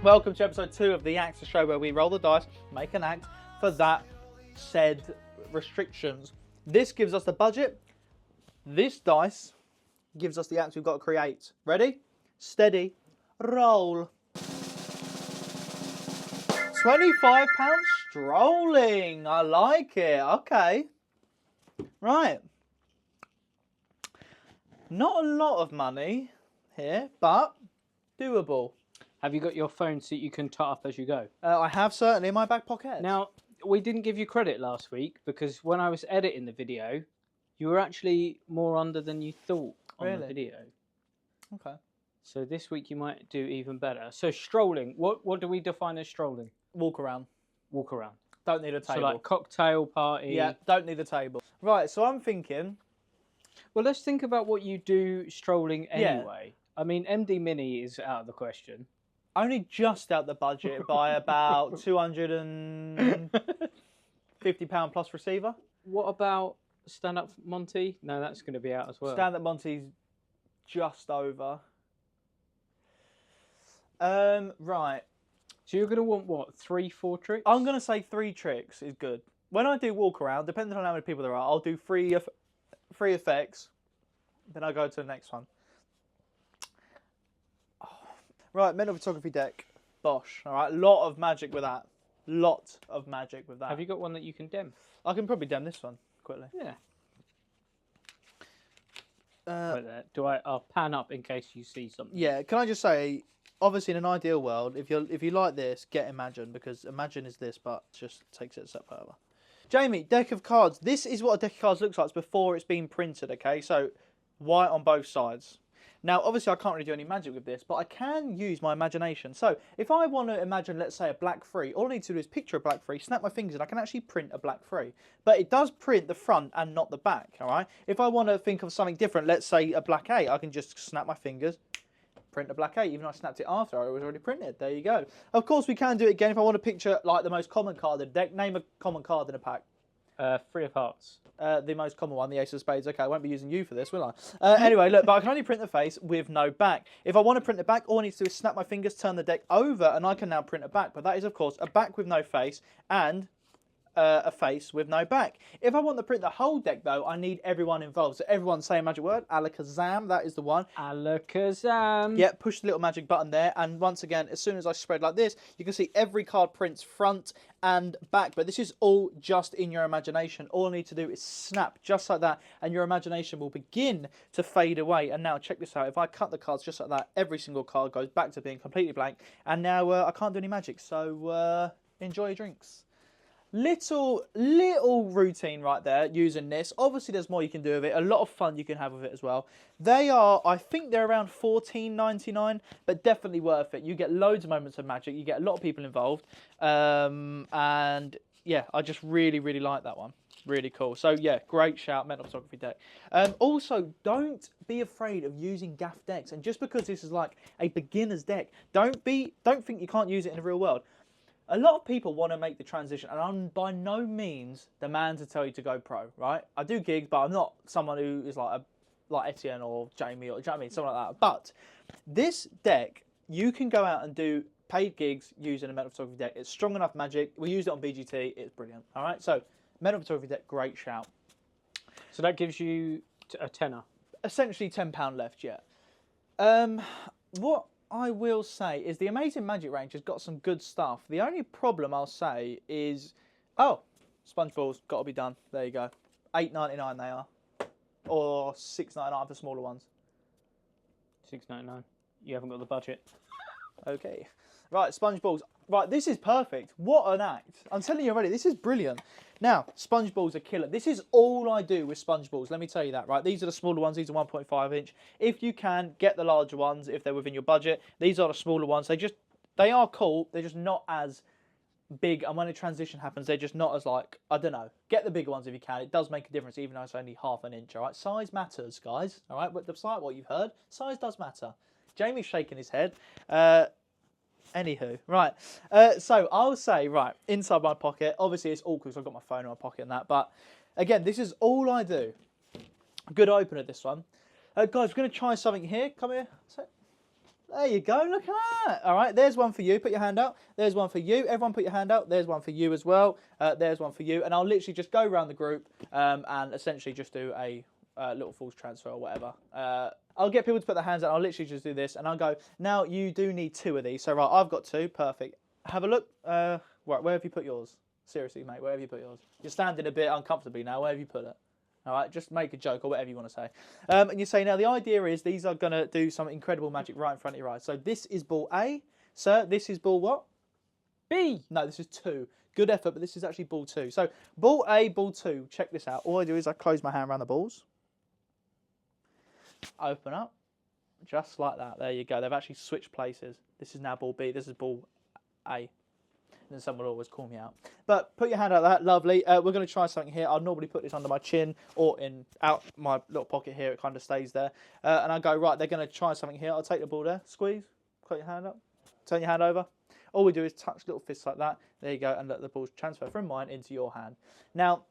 Welcome to episode 2 of the Acts Show, where we roll the dice, make an act for that said restrictions. This gives us the budget. This dice gives us the acts we've got to create. Ready? Steady. Roll. £25 strolling. I like it. Okay. Right. Not a lot of money here, but doable. Have you got your phone so you can tot up as you go? I have certainly in my back pocket. Now, we didn't give you credit last week because when I was editing the video, you were actually more under than you thought on the video. Okay. So this week you might do even better. So strolling, what do we define as strolling? Walk around. Walk around. Don't need a table. So like cocktail party. Yeah, don't need a table. Right, so I'm thinking... Well, let's think about what you do strolling anyway. Yeah. I mean, MD Mini is out of the question. Only just out the budget by about £250 plus receiver. What about stand-up Monty? No, that's going to be out as well. Stand-up Monty's just over. Right. So you're going to want, what, 3-4 tricks? I'm going to say 3 tricks is good. When I do walk around, depending on how many people there are, I'll do 3 effects. Then I'll go to the next one. Right, mental photography deck. Bosh. All right, lot of magic with that. Lot of magic with that. Have you got one that you can dem? I can probably dem this one quickly. Yeah. Wait there. I'll pan up in case you see something. Yeah. Can I just say, obviously, in an ideal world, if you like this, get Imagine, because Imagine is this, but just takes it a step further. Jamie, deck of cards. This is what a deck of cards looks like before it's been printed. Okay, so white on both sides. Now, obviously, I can't really do any magic with this, but I can use my imagination. So, if I want to imagine, let's say, a black 3, all I need to do is picture a black 3, snap my fingers, and I can actually print a black 3. But it does print the front and not the back, all right? If I want to think of something different, let's say a black 8, I can just snap my fingers, print a black 8, even though I snapped it after it was already printed. There you go. Of course, we can do it again if I want to picture, like, the most common card in the deck. Name a common card in a pack. 3 of hearts. The most common one, the ace of spades. Okay, I won't be using you for this, will I? Anyway, look, but I can only print the face with no back. If I want to print the back, all I need to do is snap my fingers, turn the deck over, and I can now print a back. But that is, of course, a back with no face and a face with no back. If I want to print the whole deck, though, I need everyone involved. So everyone say a magic word. Alakazam, that is the one. Alakazam. Yeah, push the little magic button there. And once again, as soon as I spread like this, you can see every card prints front and back. But this is all just in your imagination. All I need to do is snap just like that, and your imagination will begin to fade away. And now check this out. If I cut the cards just like that, every single card goes back to being completely blank. And now I can't do any magic. So enjoy your drinks. Little routine right there using this. Obviously, there's more you can do with it. A lot of fun you can have with it as well. They are, I think they're around $14.99, but definitely worth it. You get loads of moments of magic. You get a lot of people involved. And yeah, I just really like that one. Really cool. So yeah, great shout, mental photography deck. Also, don't be afraid of using gaff decks. And just because this is like a beginner's deck, don't think you can't use it in the real world. A lot of people want to make the transition, and I'm by no means the man to tell you to go pro, right? I do gigs, but I'm not someone who is like Etienne or Jamie, or, do you know what I mean? Something like that. But this deck, you can go out and do paid gigs using a mental photography deck. It's strong enough magic. We used it on BGT. It's brilliant. All right? So, mental photography deck, great shout. So that gives you a tenner. Essentially £10 left, yeah. What I will say is the Amazing Magic range has got some good stuff. The only problem I'll say is, sponge balls, got to be done. There you go. $8.99 they are. Or $6.99 for smaller ones. $6.99. You haven't got the budget. Okay. Right, sponge balls. Right, this is perfect. What an act. I'm telling you already, this is brilliant. Now, sponge balls are killer. This is all I do with sponge balls. Let me tell you that, right? These are the smaller ones. These are 1.5 inch. If you can, get the larger ones if they're within your budget. These are the smaller ones. They are cool. They're just not as big. And when a transition happens, they're just not as like, I don't know. Get the bigger ones if you can. It does make a difference, even though it's only half an inch, all right? Size matters, guys, all right? But despite what you've heard, size does matter. Jamie's shaking his head. Anywho, right, so I'll say, right, inside my pocket, obviously it's awkward because I've got my phone in my pocket and that, but again, this is all I do. Good opener, this one. Guys, we're going to try something here. Come here. There you go. Look at that. All right, there's one for you. Put your hand out. There's one for you. Everyone put your hand out. There's one for you as well. There's one for you. And I'll literally just go around the group and essentially just do a little false transfer or whatever. I'll get people to put their hands out. I'll literally just do this. And I'll go, now you do need 2 of these. So, right, I've got 2. Perfect. Have a look. Right, where have you put yours? Seriously, mate, where have you put yours? You're standing a bit uncomfortably now. Where have you put it? All right, just make a joke or whatever you want to say. And you say, now the idea is these are going to do some incredible magic right in front of your eyes. So this is ball A. Sir, this is ball what? B. No, this is 2. Good effort, but this is actually ball 2. So ball A, ball 2. Check this out. All I do is I close my hand around the balls. Open up. Just like that. There you go. They've actually switched places. This is now ball B. This is ball A. Then someone will always call me out. But put your hand out that, lovely. We're going to try something here. I'll normally put this under my chin or out my little pocket here. It kind of stays there. And I go, right, they're going to try something here. I'll take the ball there, squeeze, put your hand up, turn your hand over. All we do is touch little fists like that. There you go, and let the ball transfer from mine into your hand. Now,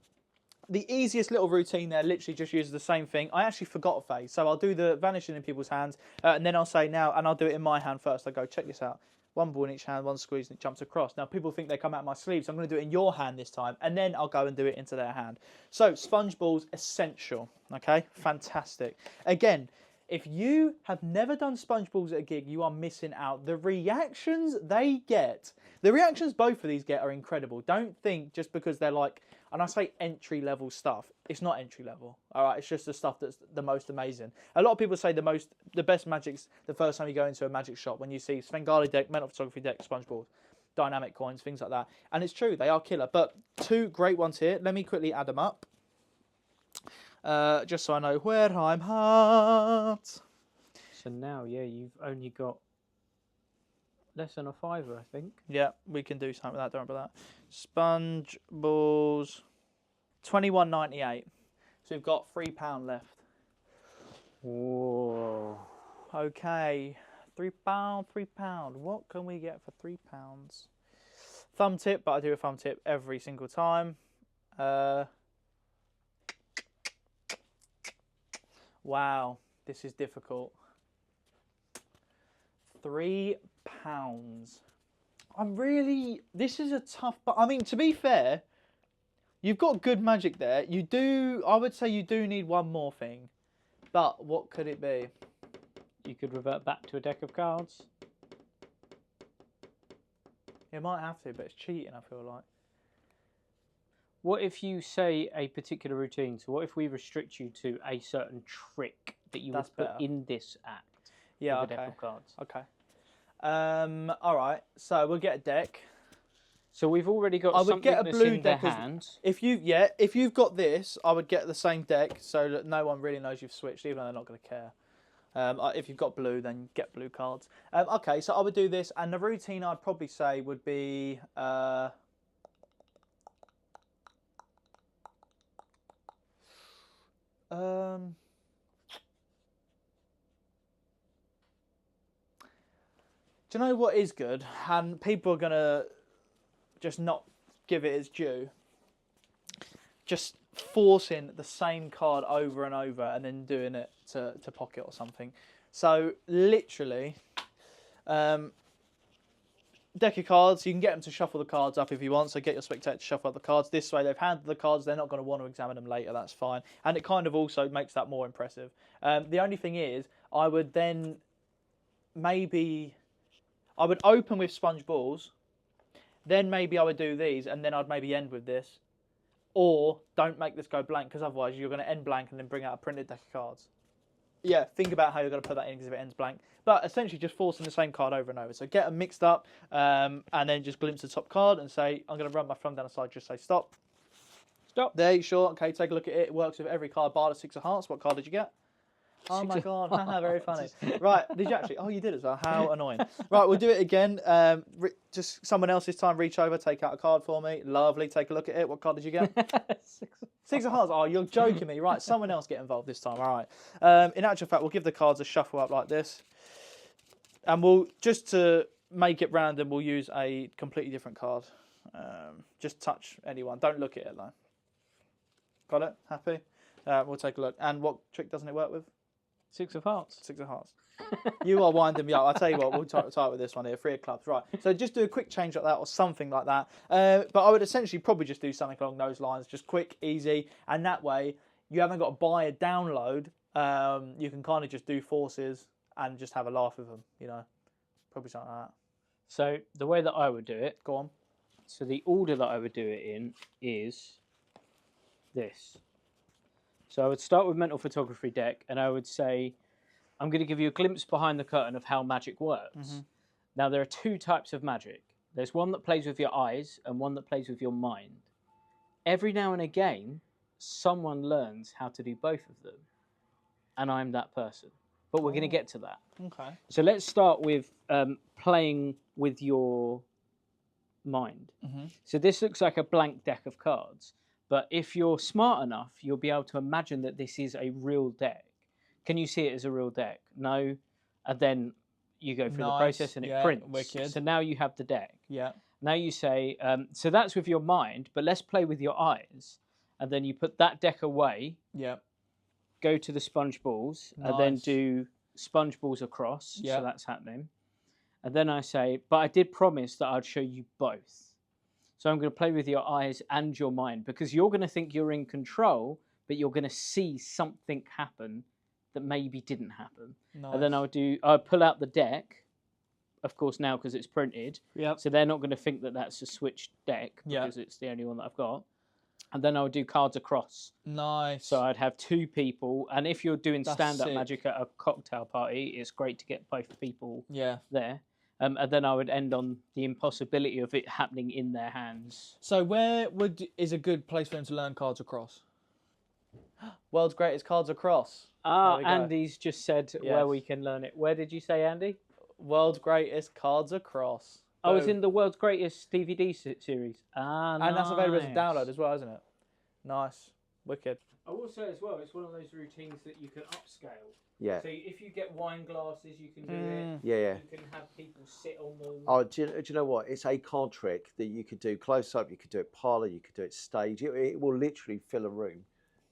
the easiest little routine there literally just uses the same thing. I actually forgot a phase. So I'll do the vanishing in people's hands, and then I'll say now, and I'll do it in my hand first. I go, check this out. 1 ball in each hand, 1 squeeze, and it jumps across. Now, people think they come out of my sleeve, so I'm going to do it in your hand this time, and then I'll go and do it into their hand. So, sponge balls, essential, okay? Fantastic. Again, if you have never done sponge balls at a gig, you are missing out. The reactions they get, the reactions both of these get are incredible. Don't think just because they're like, and I say entry-level stuff, it's not entry-level, all right? It's just the stuff that's the most amazing. A lot of people say the best magic's the first time you go into a magic shop when you see Svengali deck, mental photography deck, sponge balls, dynamic coins, things like that. And it's true, they are killer. But 2 great ones here. Let me quickly add them up, just so I know where I'm at. So now, yeah, you've only got less than a fiver, I think. Yeah, we can do something with that. Don't worry about that. Sponge balls, 21.98. So we've got £3 left. Whoa. Okay, £3, £3. What can we get for £3? Thumb tip, but I do a thumb tip every single time. Wow, this is difficult. £3. This is a tough, but I mean, to be fair, you've got good magic there. I would say you do need one more thing, but what could it be? You could revert back to a deck of cards. You might have to, but it's cheating, I feel like. What if you say a particular routine? So what if we restrict you to a certain trick that you would put in this act? Yeah, with a deck of cards. Okay. All right. So we'll get a deck. So we've already got something get a that's blue in their deck as- hand. If you've got this, I would get the same deck so that no one really knows you've switched, even though they're not going to care. If you've got blue, then get blue cards. Okay, so I would do this, and the routine I'd probably say would be. Do you know what is good? And people are going to just not give it its due. Just forcing the same card over and over and then doing it to pocket or something. So, literally, deck of cards, you can get them to shuffle the cards up if you want. So, get your spectator to shuffle up the cards. This way, they've handled the cards. They're not going to want to examine them later. That's fine. And it kind of also makes that more impressive. The only thing is, I would then I would open with sponge balls, then maybe I would do these, and then I'd maybe end with this. Or don't make this go blank, because otherwise you're going to end blank and then bring out a printed deck of cards. Yeah, think about how you're going to put that in, because if it ends blank. But essentially just forcing the same card over and over. So get them mixed up, and then just glimpse the top card and say, I'm going to run my thumb down the side, just say stop. Stop. There, you sure? Okay, take a look at it. It works with every card bar the 6 of hearts. What card did you get? Oh my god, very funny. Right, did you actually? Oh, you did as well. How annoying. Right, we'll do it again. Just someone else this time reach over, take out a card for me. Lovely, take a look at it. What card did you get? 6 of hearts. Oh, you're joking me. Right, someone else get involved this time. All right. In actual fact, we'll give the cards a shuffle up like this. And we'll, just to make it random, we'll use a completely different card. Just touch anyone. Don't look at it though. Got it? Happy? We'll take a look. And what trick doesn't it work with? 6 of hearts. 6 of hearts. You are winding me up. I'll tell you what, we'll tie with this one here. 3 of clubs. Right. So just do a quick change like that or something like that. But I would essentially probably just do something along those lines. Just quick, easy. And that way, you haven't got to buy a download. You can kind of just do forces and just have a laugh with them, you know. Probably something like that. So the way that I would do it. Go on. So the order that I would do it in is this. So I would start with mental photography deck, and I would say, I'm going to give you a glimpse behind the curtain of how magic works. Now, there are 2 types of magic. There's one that plays with your eyes and one that plays with your mind. Every now and again, someone learns how to do both of them, and I'm that person. But we're going to get to that. Okay. So let's start with playing with your mind. So this looks like a blank deck of cards. But if you're smart enough, you'll be able to imagine that this is a real deck. Can you see it as a real deck? No. And then you go through the process and it prints. Wicked. So now you have the deck. Yeah. Now you say, so that's with your mind, but let's play with your eyes. And then you put that deck away. Yeah. Go to the sponge balls and then do sponge balls across. Yeah. So that's happening. And then I say, but I did promise that I'd show you both. So I'm going to play with your eyes and your mind because you're going to think you're in control, but you're going to see something happen that maybe didn't happen. Nice. And then I'll pull out the deck, of course, now because it's printed. Yep. So they're not going to think that that's a switched deck because it's the only one that I've got. And then I would do cards across. Nice. So I'd have 2 people. And if you're doing stand-up sick. magic at a cocktail party, it's great to get both people Yeah. there. And then I would end on the impossibility of it happening in their hands. So where is a good place for them to learn cards across? World's Greatest Cards Across. Andy's just said where we can learn it. Where did you say, Andy? World's Greatest Cards Across. Oh, it's in the World's Greatest DVD series. And that's available as a download as well, isn't it? Nice. Wicked. I will say as well, it's one of those routines that you can upscale. Yeah. So if you get wine glasses, you can do it. Yeah. You can have people sit on them. Oh, do you know what? It's a card trick that you could do close up, you could do it parlour, you could do it stage. It will literally fill a room.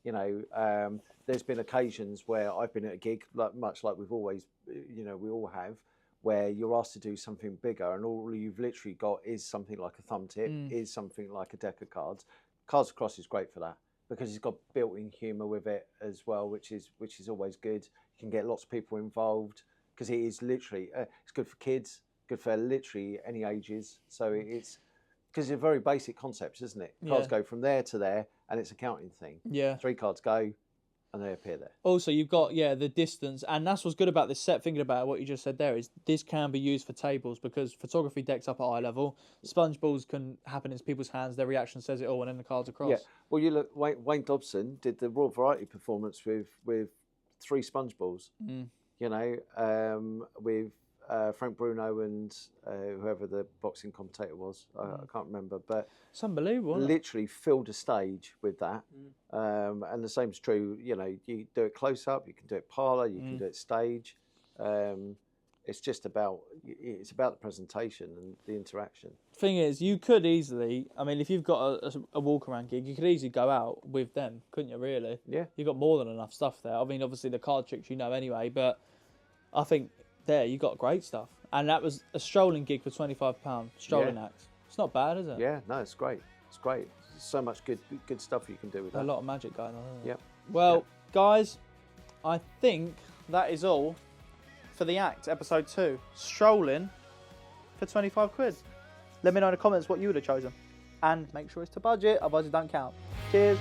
You know, there's been occasions where I've been at a gig, much like we've always, we all have, where you're asked to do something bigger and all you've literally got is something like a thumb tip, is something like a deck of cards. Cards Across is great for that because it's got built-in humour with it as well, which is always good. You can get lots of people involved because it is literally, it's good for kids, good for literally any ages. So it's, because it's very basic concepts, isn't it? Cards go from there to there and it's a counting thing. Yeah. 3 cards go and they appear there. Also, you've got, the distance. And that's what's good about this set, thinking about what you just said there, is this can be used for tables because photography decks up at eye level. Sponge balls can happen in people's hands. Their reaction says it all and then the cards across. Yeah. Well, you look, Wayne Dobson did the Royal Variety performance with 3 sponge balls, with Frank Bruno and whoever the boxing commentator was. I can't remember, but it's unbelievable. Literally filled a stage with that. And the same's true, you do it close up, you can do it parlour, you can do it stage. It's just about, the presentation and the interaction. Thing is, you could easily, if you've got a walk around gig, you could easily go out with them, couldn't you, really? Yeah. You've got more than enough stuff there. Obviously the card tricks anyway, but I think there you got great stuff. And that was a strolling gig for £25, strolling acts. It's not bad, is it? Yeah, no, it's great. It's great. There's so much good stuff you can do with that. A lot of magic going on. Yep. Well, guys, I think that is all for the act, episode 2. Strolling for 25 quid. Let me know in the comments what you would have chosen. And make sure it's to budget, otherwise it don't count. Cheers.